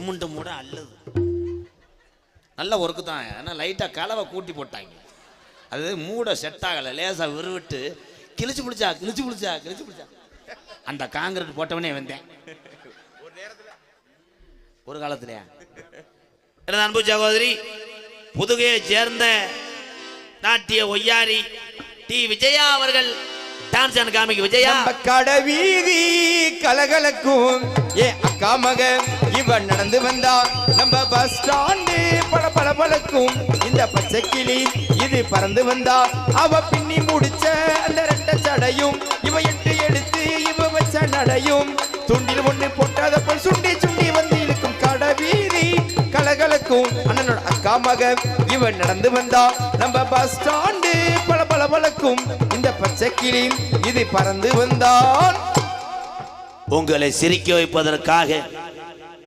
Cement மூட அல்லது நல்ல ஒர்க்கு தான். ஆனால் லைட்டாக கலவை கூட்டி போட்டாங்க. அது மூட செட் ஆகலை. லேசாக விருவிட்டு கிழிச்சு பிடிச்சா அந்த காங்கிரீட் போட்டவனே வந்தேன் ஒரு காலத்திலையா. எனது அன்பு சகோதரி புதுகையை சேர்ந்த நாட்டிய ஒய்யாரி டி விஜயா அவர்கள் டான்ஸ் அண்ட் காமிக். விஜயா கடவீதி கலகலக்கும் ஏ அக்கா மக இவன் நடந்து வந்தா நம்ம பஸ் ஸ்டாண்டு பளபளக்கும். இந்த பச்சை கிளி இது பறந்து வந்தா அவ பின்னி முடிச்ச அந்த ரெட்ட சடையும் இவ எட்டு எடுத்து இவ வச்ச நடையும் துண்டில் ஒண்ணு போட்டாத போல் சுண்டி சுண்டி வந்து இருக்கும். கடவீதி கலகலக்கும் அண்ணனோட அக்கா மக இவன் நடந்து வந்தா நம்ம பஸ் ஸ்டாண்டு பளபளக்கும். இந்த பச்சை கிளி இது பறந்து வந்தான். உங்களை சிரிக்க வைப்பதற்காக